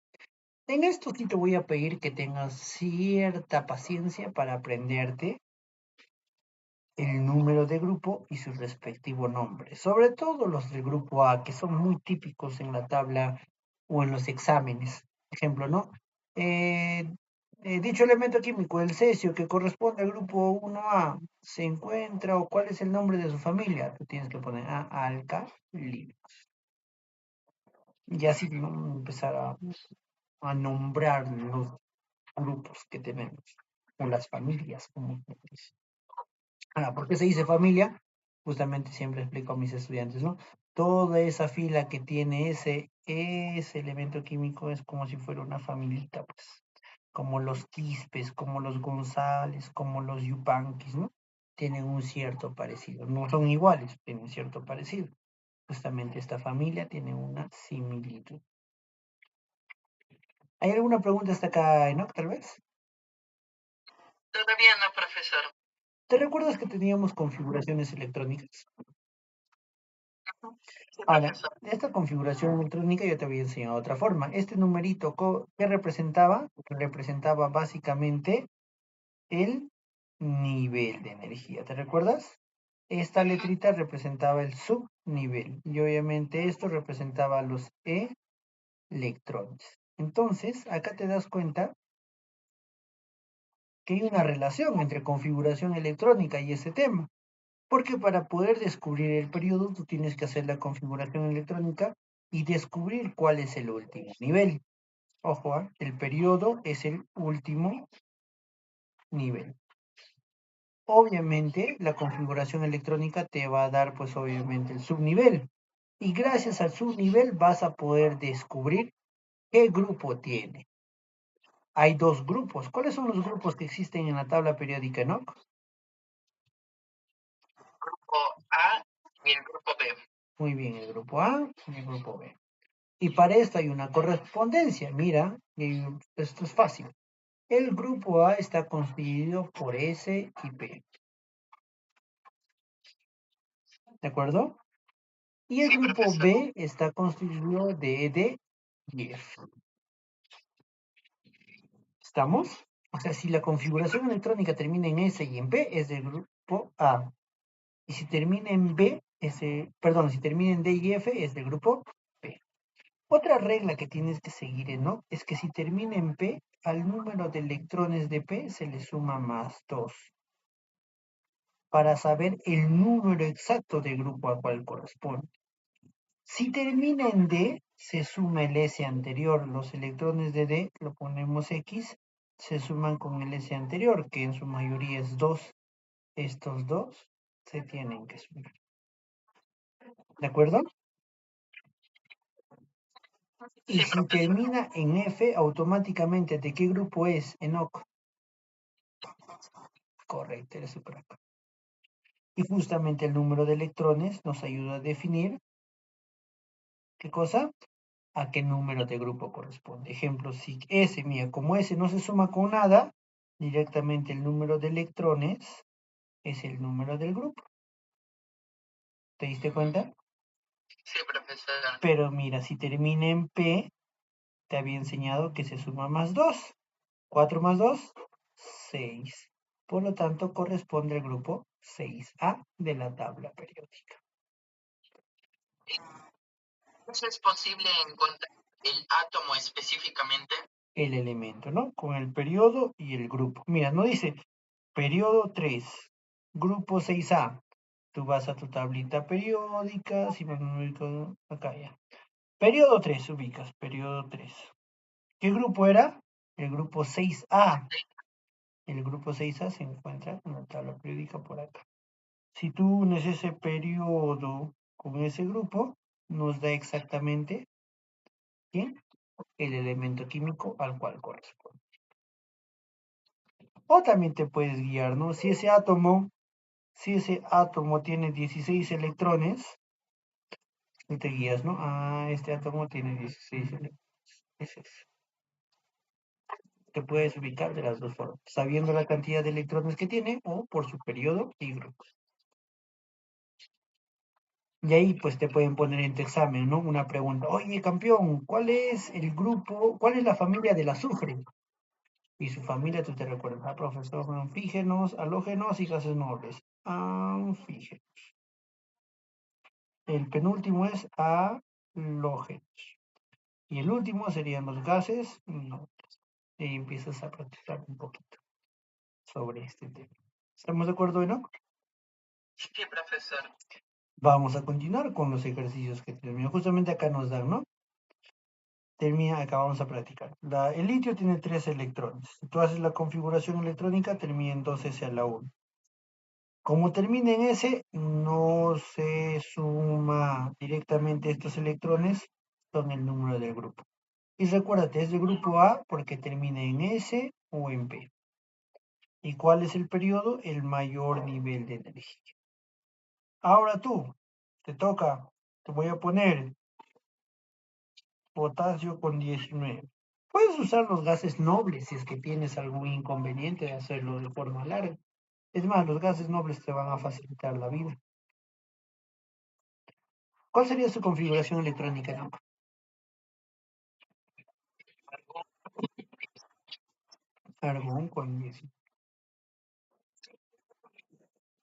En esto sí te voy a pedir que tengas cierta paciencia para aprenderte el número de grupo y su respectivo nombre. Sobre todo los del grupo A, que son muy típicos en la tabla o en los exámenes. Ejemplo, ¿no? Eh, dicho elemento químico, el cesio, que corresponde al grupo 1A, se encuentra o cuál es el nombre de su familia. Tú tienes que poner alcalino. Y así ¿no? Empezar a nombrar los grupos que tenemos, o las familias, como se dice. Ahora, ¿por qué se dice familia? Justamente siempre explico a mis estudiantes, ¿no? Toda esa fila que tiene ese elemento químico es como si fuera una familita, pues, como los Quispes, como los González, como los Yupanquis, ¿no? Tienen un cierto parecido, no son iguales, tienen cierto parecido. Justamente esta familia tiene una similitud. ¿Hay alguna pregunta hasta acá, Enoch, tal vez? Todavía no, profesor. ¿Te recuerdas que teníamos configuraciones electrónicas? Sí, Ahora, profesor. esta configuración electrónica yo te había enseñado otra forma. Este numerito, ¿qué representaba? Representaba básicamente el nivel de energía. ¿Te recuerdas? Esta letrita representaba el subnivel y obviamente esto representaba los electrones. Entonces, acá te das cuenta que hay una relación entre configuración electrónica y ese tema. Porque para poder descubrir el periodo, tú tienes que hacer la configuración electrónica y descubrir cuál es el último nivel. Ojo, el periodo es el último nivel. Obviamente, la configuración electrónica te va a dar, pues obviamente, el subnivel. Y gracias al subnivel vas a poder descubrir qué grupo tiene. Hay dos grupos. ¿Cuáles son los grupos que existen en la tabla periódica Enoch? Grupo A y el grupo B. Muy bien, el grupo A y el grupo B. Y para esto hay una correspondencia. Mira, esto es fácil. El grupo A está constituido por S y P. ¿De acuerdo? Y el Sí, grupo profesor. B está constituido de D y F. ¿Estamos? O sea, si la configuración electrónica termina en S y en P, es del grupo A. Y si termina en B, perdón, si termina en D y F, es del grupo P. Otra regla que tienes que seguir, ¿no? Es que si termina en P, al número de electrones de P se le suma más 2 para saber el número exacto de grupo al cual corresponde. Si termina en D, se suma el S anterior. Los electrones de D, lo ponemos X, se suman con el S anterior, que en su mayoría es 2. Estos dos se tienen que sumar. ¿De acuerdo? Y Sí, si profesor. termina en F, automáticamente, ¿de qué grupo es, Enoch? Correcto, eres súper acá. Y justamente el número de electrones nos ayuda a definir, ¿qué cosa? A qué número de grupo corresponde. Ejemplo, si S, mira, como S no se suma con nada, directamente el número de electrones es el número del grupo. ¿Te diste cuenta? Sí, profesor. Pero mira, si termina en P, te había enseñado que se suma más 2. 4 más 2, 6. Por lo tanto, corresponde al grupo 6A de la tabla periódica. ¿Eso es posible encontrar el átomo específicamente? El elemento, ¿no? Con el periodo y el grupo. Mira, no dice periodo 3, grupo 6A. Tú vas a tu tablita periódica, si me ubico acá ya. Periodo 3, ubicas, periodo 3. ¿Qué grupo era? El grupo 6A. El grupo 6A se encuentra en la tabla periódica por acá. Si tú unes ese periodo con ese grupo, nos da exactamente ¿quién? El elemento químico al cual corresponde. O también te puedes guiar, ¿no? Si ese átomo tiene 16 electrones, tú te guías, ¿no? Ah, este átomo tiene 16 electrones. Ese es. Te puedes ubicar de las dos formas, sabiendo la cantidad de electrones que tiene o por su periodo y grupo. Y ahí pues te pueden poner en tu examen, ¿no? Una pregunta, oye campeón, ¿cuál es el grupo, cuál es la familia del azufre? Y su familia, tú te recuerdas, profesor, anfígenos, halógenos y gases nobles. Anfígenos. El penúltimo es halógenos. Y el último serían los gases nobles. Y empiezas a practicar un poquito sobre este tema. ¿Estamos de acuerdo, Enoch? Sí, profesor. Vamos a continuar con los ejercicios que termino. Justamente acá nos dan, ¿no? Termina, acá vamos a practicar. El litio tiene 3 electrones. Si tú haces la configuración electrónica, termina en 2s a la 1. Como termina en S, no se suma directamente estos electrones, son el número del grupo. Y recuérdate, es del grupo A porque termina en S o en P. ¿Y cuál es el periodo? El mayor nivel de energía. Ahora tú, te toca, te voy a poner potasio con 19. Puedes usar los gases nobles si es que tienes algún inconveniente de hacerlo de forma larga. Es más, los gases nobles te van a facilitar la vida. ¿Cuál sería su configuración electrónica, no? Argón con 10.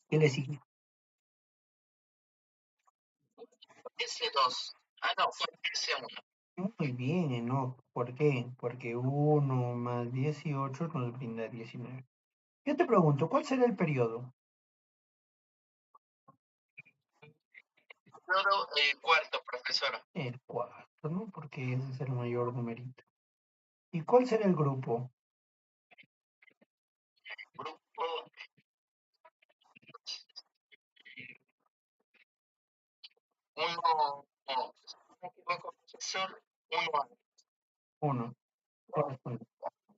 ¿Qué le sigue? S2. Ah, no, fue S1. Muy bien, ¿no? ¿Por qué? Porque 1 más 18 nos brinda 19. Yo te pregunto, ¿cuál será el periodo? Periodo cuarto, profesor. El cuarto, ¿no? Porque ese es el mayor numerito. ¿Y cuál será el grupo? Grupo 1. No, si no me equivoco, profesor. 1. 1. Corresponde.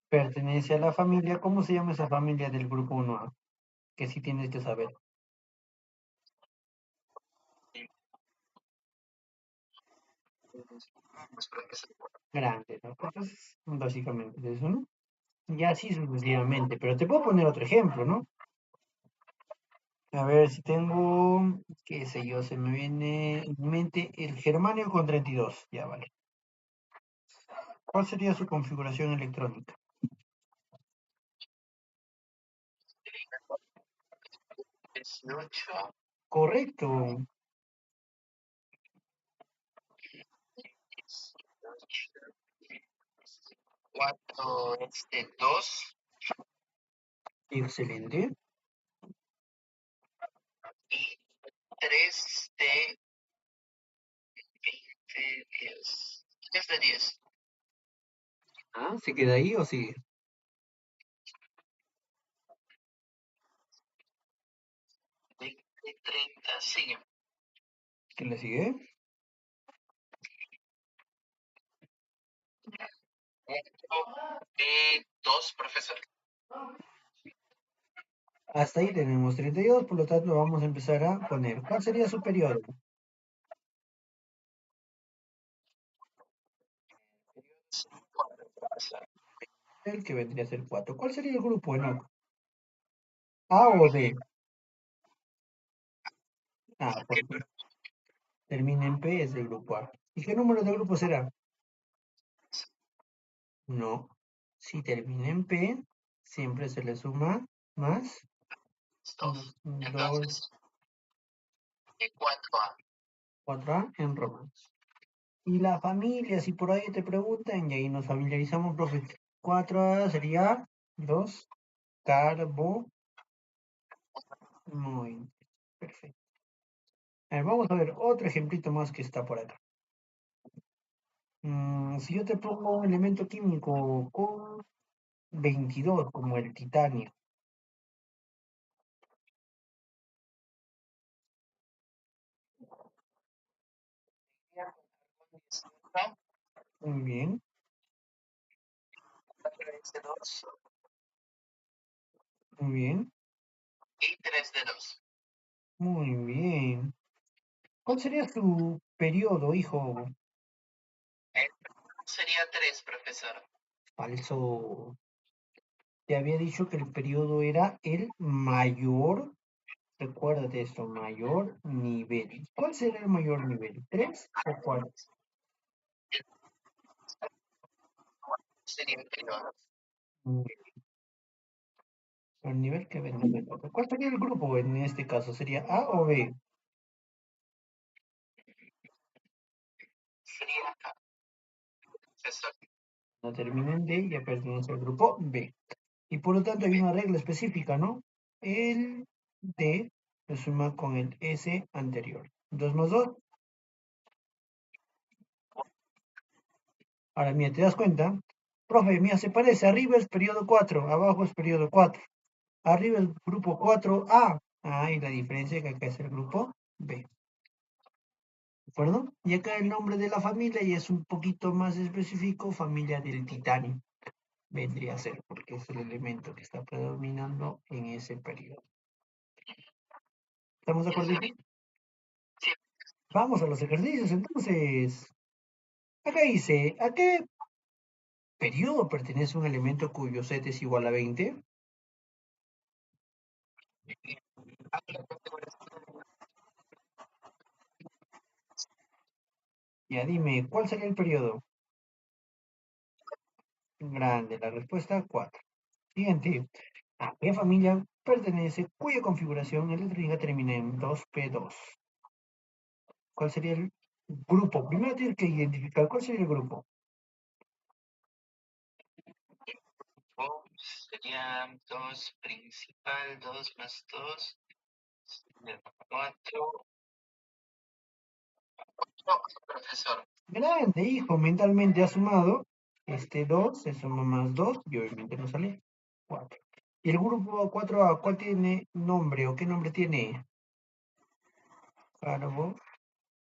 Pertenece a la familia. ¿Cómo se llama esa familia del grupo 1A? Que sí tienes que saber. Grande, ¿no? Entonces, básicamente es eso, ¿no? Y así sucesivamente. Pero te puedo poner otro ejemplo, ¿no? A ver si tengo, qué sé yo, se me viene en mente el germanio con 32. Ya vale. ¿Cuál sería su configuración electrónica? 18. Correcto. 4, 2. Excelente. Y 3 de 10. 3 de 10. Ah, ¿se queda ahí o sigue? 20, 30. Sigue. ¿Qué le sigue? 2, profesor. Hasta ahí tenemos 32, por lo tanto vamos a empezar a poner. ¿Cuál sería su periodo? El que vendría a ser 4. ¿Cuál sería el grupo, Enoch? ¿A o D? Ah, porque termina en P, es el grupo A. ¿Y qué número de grupo será? No. Si termina en P, siempre se le suma más 2. 2, Entonces, 4A. 4A en romanos. Y la familia, si por ahí te preguntan, y ahí nos familiarizamos, profe. 4A sería 2 carbo. Muy bien, perfecto. A ver, vamos a ver otro ejemplito más que está por acá. Si yo te pongo un elemento químico con 22, como el titanio. Muy bien, 2 muy bien, y 3 de 2. muy bien. ¿Cuál sería su periodo, hijo? Sería 3, profesor. Falso. Te había dicho que el periodo era el mayor. Recuérdate esto, mayor nivel. ¿Cuál será el mayor nivel? ¿Tres o cuatro? Sería el periodo. Mm, El nivel que venga del otro. ¿Cuál sería el grupo en este caso? ¿Sería A o B? Sería acá, profesor. No termina en D, ya pertenece al grupo B. Y por lo tanto hay una regla específica, ¿no? El D se suma con el S anterior. 2 más 2. Ahora, mira, ¿te das cuenta? Profe, mira, se parece. Arriba es periodo 4, abajo es periodo 4. Arriba el grupo 4A. Ah, y la diferencia que acá es el grupo B. ¿De acuerdo? Y acá el nombre de la familia y es un poquito más específico, familia del titanio. Vendría a ser, porque es el elemento que está predominando en ese periodo. ¿Estamos de acuerdo? Sí, Vamos a los ejercicios entonces. Acá dice, ¿a qué periodo pertenece un elemento cuyo set es igual a 20? Ya dime, ¿cuál sería el periodo? Grande, la respuesta 4. Siguiente, ¿a qué familia pertenece cuya configuración electrónica termina en 2p2? ¿Cuál sería el grupo? Primero tienes que identificar cuál sería el grupo. sería 2 principal, 2 más 2, 4. No, profesor. Grande, hijo, mentalmente ha sumado. Este 2 se suma más 2 y obviamente no sale 4. ¿Y el grupo 4A cuál tiene nombre o qué nombre tiene? Carbo.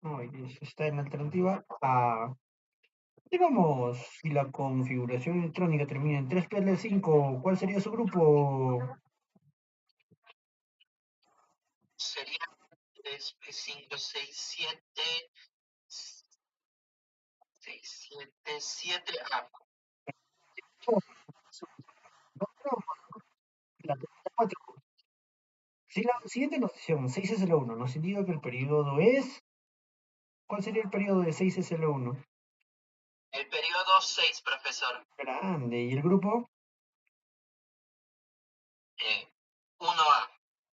No, está en la alternativa A. Digamos, si la configuración electrónica termina en 3PL5, ¿cuál sería su grupo? Sería 3, 5, 6, 7, 6, 7, 7A. No, no, la 4. Si la siguiente notación, 6SL1, nos indica que el periodo es. ¿Cuál sería el periodo de 6SL1? El periodo 6, profesor. Grande. ¿Y el grupo? 1A.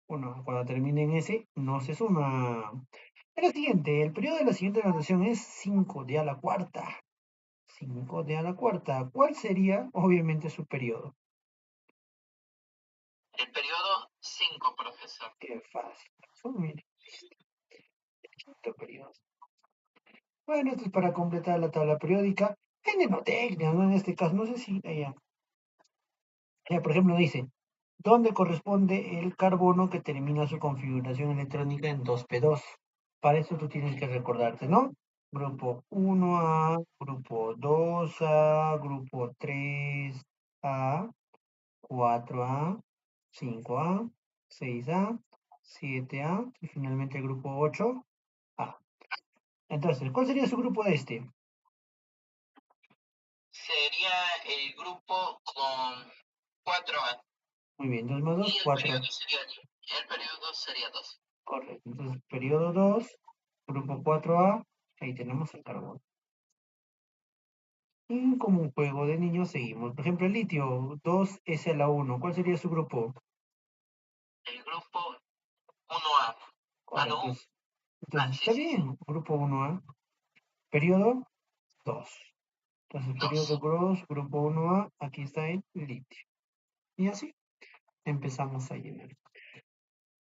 Bueno, cuando termine en S, no se suma. La siguiente, el periodo de la siguiente notación es 5D a la cuarta. 5D a la cuarta. ¿Cuál sería, obviamente, su periodo? El periodo 5, profesor. Qué fácil. Mire, quinto periodo. Bueno, esto es para completar la tabla periódica. En mnemotecnia, ¿no? En este caso, no sé si allá. Por ejemplo, dice, ¿dónde corresponde el carbono que termina su configuración electrónica en 2p2? Para eso tú tienes que recordarte, ¿no? Grupo 1A, grupo 2A, grupo 3A, 4A, 5A, 6A, 7A y finalmente el grupo 8A. Entonces, ¿cuál sería su grupo de este? Sería el grupo con 4A. Muy bien, 2 más 2, Y 4. el periodo sería 2. Correcto. Entonces, periodo 2, grupo 4A, ahí tenemos el carbono. Y como un juego de niños seguimos. Por ejemplo, el litio, 2S a la 1. ¿Cuál sería su grupo? El grupo 1A. Ah, Correcto. no. Entonces, Sí, está sí, sí. bien. Grupo 1A. Periodo 2. Entonces, periodo 2. 2, grupo 1A, aquí está el litio. Y así empezamos a llenar.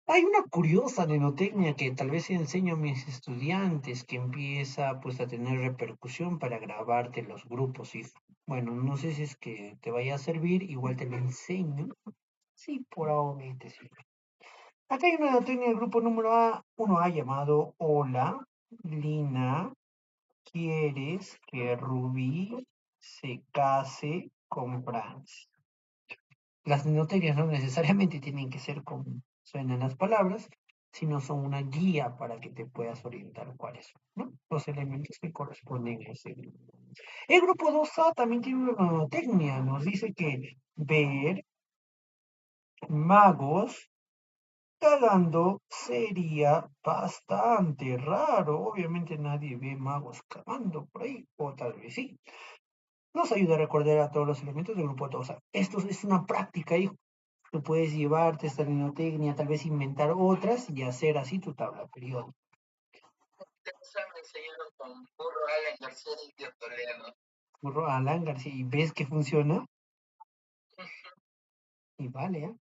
Hay una curiosa nenotecnia que tal vez enseño a mis estudiantes que empieza pues a tener repercusión para grabarte los grupos. Y bueno, no sé si es que te vaya a servir, igual te lo enseño. Sí, por ahora te sirve. Acá hay una nenotecnia del grupo número A, 1A llamado Hola, Lina, ¿quieres que Rubí se case con Franz? Las notarias no necesariamente tienen que ser como suenan las palabras, sino son una guía para que te puedas orientar cuáles son, ¿no? Los elementos que corresponden a ese grupo. El grupo 2A también tiene una notecnia, nos dice que ver magos cagando sería bastante raro. Obviamente nadie ve magos cagando por ahí, o tal vez sí. Nos ayuda a recordar a todos los elementos del grupo 2A. Esto es una práctica, hijo. Tú puedes llevarte esta linotecnia, tal vez inventar otras y hacer así tu tabla periódica. Eso me enseñaron con Burro Alan García y Tío Toledo. Burro Alan García, y ves que funciona, y vale, ¿eh?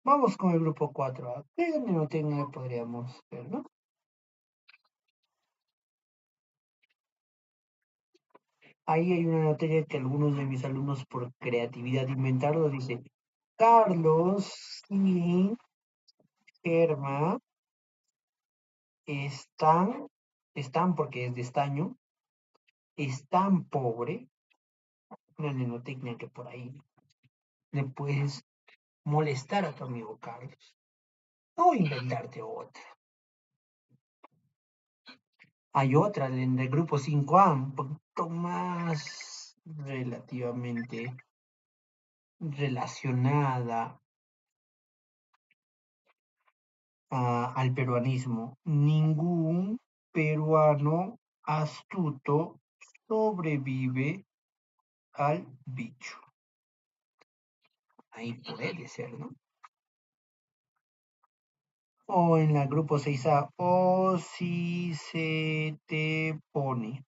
Vamos con el grupo 4A. ¿Qué linotecnia podríamos ver, no? Ahí hay una linotecnia que algunos de mis alumnos por creatividad inventaron. Dice, Carlos y Germa están porque es de estaño, están pobre. Una linotecnia que por ahí le puedes molestar a tu amigo Carlos. O inventarte otra. Hay otra en el grupo 5A, un poquito más relativamente relacionada al peruanismo. Ningún peruano astuto sobrevive al bicho. Ahí puede ser, ¿no? O en el grupo 6A, o si se te pone.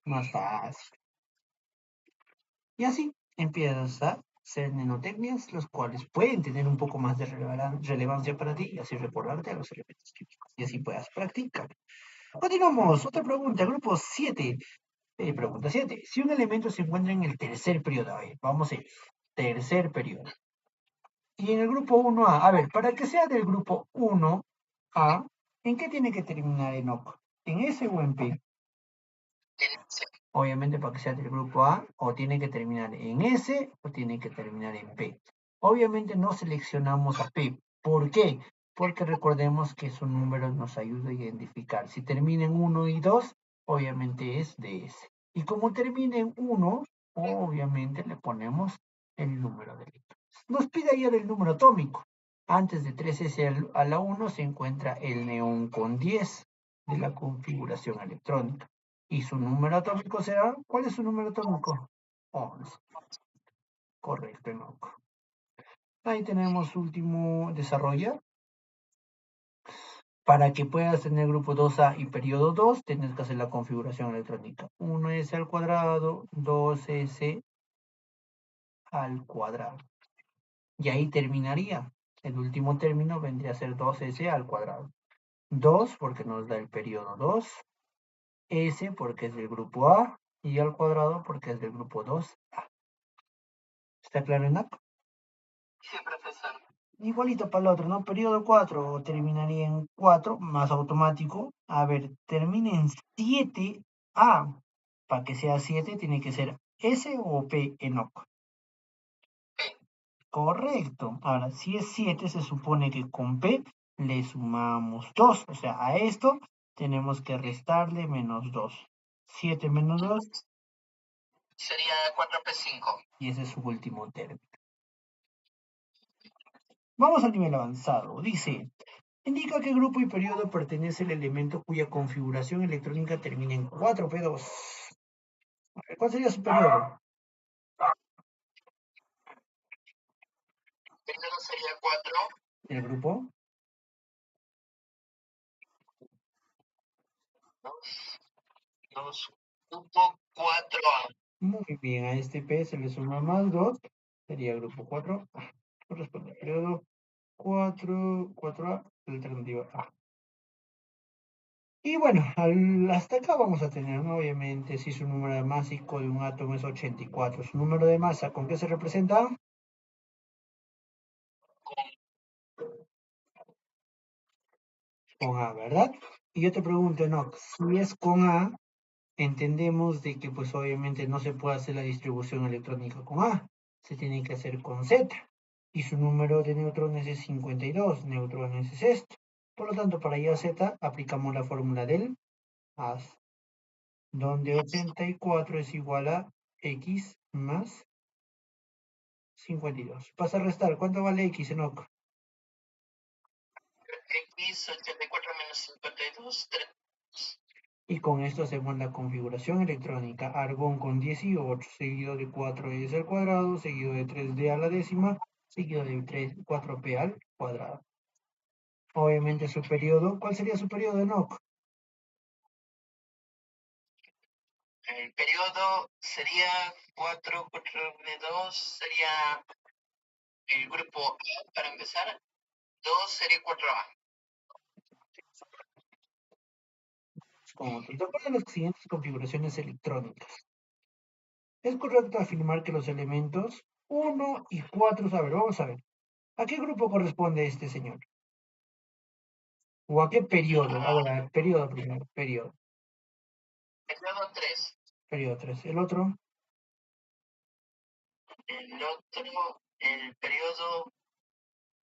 Más fácil. Y así empiezas a hacer nenotecnias, los cuales pueden tener un poco más de relevancia para ti y así recordarte a los elementos químicos. Y así puedas practicar. Continuamos. Otra pregunta. Grupo 7. Pregunta 7. Si un elemento se encuentra en el tercer periodo, a ver, vamos a ir. Tercer periodo. Y en el grupo 1A, a ver, para que sea del grupo 1A, ¿en qué tiene que terminar Enoch? ¿En S o en P? Obviamente para que sea del grupo A, o tiene que terminar en S o tiene que terminar en P. Obviamente no seleccionamos a P. ¿Por qué? Porque recordemos que su número nos ayuda a identificar. Si termina en 1 y 2, obviamente es de S. Y como termina en 1, obviamente le ponemos el número de electrones. Nos pide ahí el número atómico. Antes de 3S a la 1 se encuentra el neón con 10 de la configuración electrónica. ¿Y su número atómico será? ¿Cuál es su número atómico? 11. Correcto, Enoch. Ahí tenemos último desarrollar. Para que puedas tener grupo 2A y periodo 2, tienes que hacer la configuración electrónica. 1S al cuadrado, 2S al cuadrado. Y ahí terminaría. El último término vendría a ser 2S al cuadrado. 2 porque nos da el periodo 2. S porque es del grupo A. Y al cuadrado porque es del grupo 2A. ¿Está claro, Enoch? Sí, profesor. igualito para el otro, ¿no? Periodo 4 terminaría en 4, más automático. A ver, termina en 7A. Para que sea 7 tiene que ser S o P en OK. Correcto. Ahora, si es 7, se supone que con P le sumamos 2. O sea, a esto tenemos que restarle menos 2. 7 menos 2. Sería 4P5. Y ese es su último término. Vamos al nivel avanzado. Dice, indica qué grupo y periodo pertenece el elemento cuya configuración electrónica termina en 4P2. A ver, ¿cuál sería su periodo? Periodo sería 4. ¿El grupo? 2. Grupo 4A. Muy bien, a este P se le suma más 2. Sería el grupo 4. Corresponde al periodo 4A, alternativa A. Y bueno, hasta acá vamos a tener, ¿no? Obviamente, si su número másico de un átomo es 84, su número de masa, ¿con qué se representa? Con A, ¿verdad? Y yo te pregunto, no, si es con A, entendemos de que pues obviamente no se puede hacer la distribución electrónica con A, se tiene que hacer con Z. Y su número de neutrones es 52, neutrones es esto. Por lo tanto, para I a Z aplicamos la fórmula del AS, donde 84 es igual a X más 52. Pasa a restar, ¿cuánto vale X en OK? X 84 menos 52. 3. Y con esto hacemos la configuración electrónica. Argón con 18, seguido de 4s al cuadrado, seguido de 3d a la décima, seguido de 4p al cuadrado. Obviamente su periodo, ¿cuál sería su periodo en OK? El periodo sería 4, 4B2, sería el grupo A para empezar. 2 sería 4A. Como te acuerdan las siguientes configuraciones electrónicas. Es correcto afirmar que los elementos 1 y 4, a ver, vamos a ver. ¿A qué grupo corresponde este señor? ¿O a qué periodo? A ver, periodo primero, periodo. Periodo 3. Periodo 3. El otro, El otro, el periodo,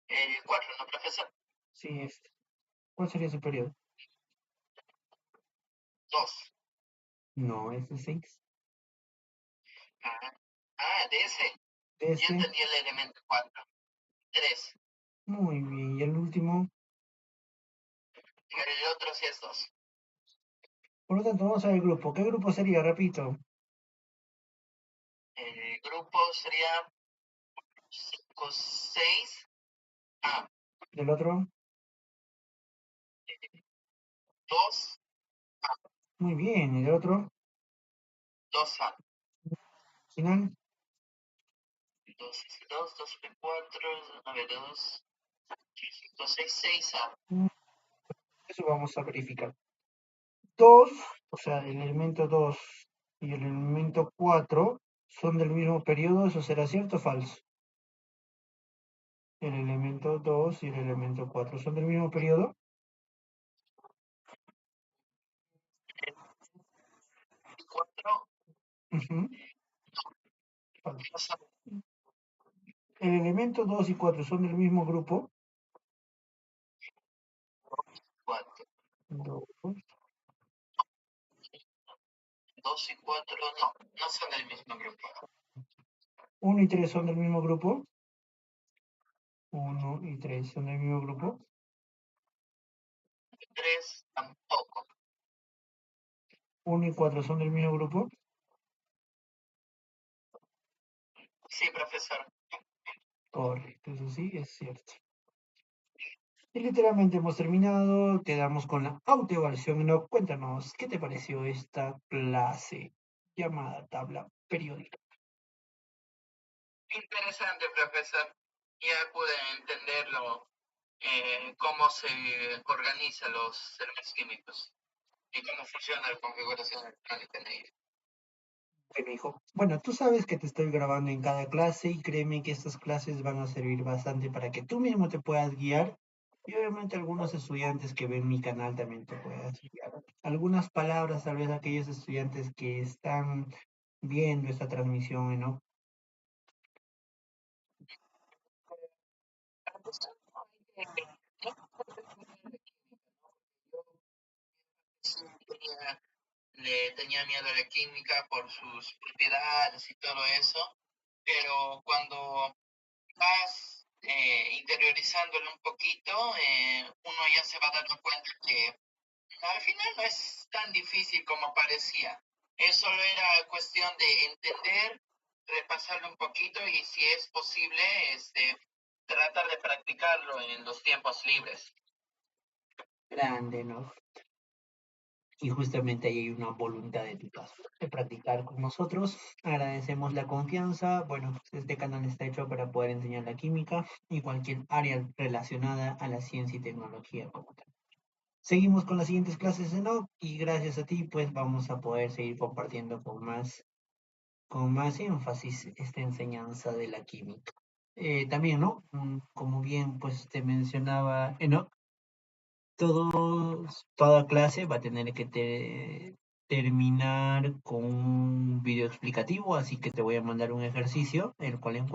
el 4, ¿no, profesor? sí, este. ¿Cuál sería su periodo? 2. No, es de 6. De ese. De Yo este, entendí el elemento 4. 3. muy bien. Y el último, El otro sí es 2. por lo tanto, vamos a ver el grupo. ¿Qué grupo sería? Repito. El grupo sería 5, 6. A. Del otro, 2. muy bien. Y del otro, 2A. final. 2, 2, 2, 4, 9, 2, 5, 6, 6A. Eso vamos a verificar. 2, o sea, el elemento 2 y el elemento 4 son del mismo periodo. ¿Eso será cierto o falso? El elemento 2 y el elemento 4 son del mismo periodo. 4. Ujú, falso. 2A. El elemento 2 y 4 son del mismo grupo. 4. 2, 2 y 4, no. No son del mismo grupo. 1 y 3 son del mismo grupo. 1 y 3 son del mismo grupo. 3 tampoco. 1 y 4 son del mismo grupo. Sí, profesor. Correcto, eso sí es cierto. Y literalmente hemos terminado. Quedamos con la autoevaluación. No, cuéntanos, ¿qué te pareció esta clase llamada tabla periódica? Interesante, profesor. Ya pude entenderlo, cómo se organizan los elementos químicos y cómo funciona la configuración electrónica en ellos. Bueno, hijo. Bueno, tú sabes que te estoy grabando en cada clase y créeme que estas clases van a servir bastante para que tú mismo te puedas guiar y obviamente algunos estudiantes que ven mi canal también te puedas guiar. Algunas palabras, tal vez aquellos estudiantes que están viendo esta transmisión, ¿no? Para empezar, no hay que, no hay que perder miedo a la química, ¿no? Yo sí tenía miedo a la química por sus propiedades y todo eso, pero cuando vas interiorizándolo un poquito, uno ya se va dando cuenta que al final no es tan difícil como parecía. Solo era cuestión de entender, repasarlo un poquito y si es posible, tratar de practicarlo en los tiempos libres. Grande, ¿no? Y justamente ahí hay una voluntad de tu caso de practicar con nosotros. Agradecemos la confianza. Bueno, pues este canal está hecho para poder enseñar la química y cualquier área relacionada a la ciencia y tecnología como tal. Seguimos con las siguientes clases de NOC y gracias a ti pues vamos a poder seguir compartiendo con más énfasis esta enseñanza de la química. También, ¿no? Como bien pues te mencionaba Enoch, toda clase va a tener que terminar con un video explicativo, así que te voy a mandar un ejercicio, el cual encuentro.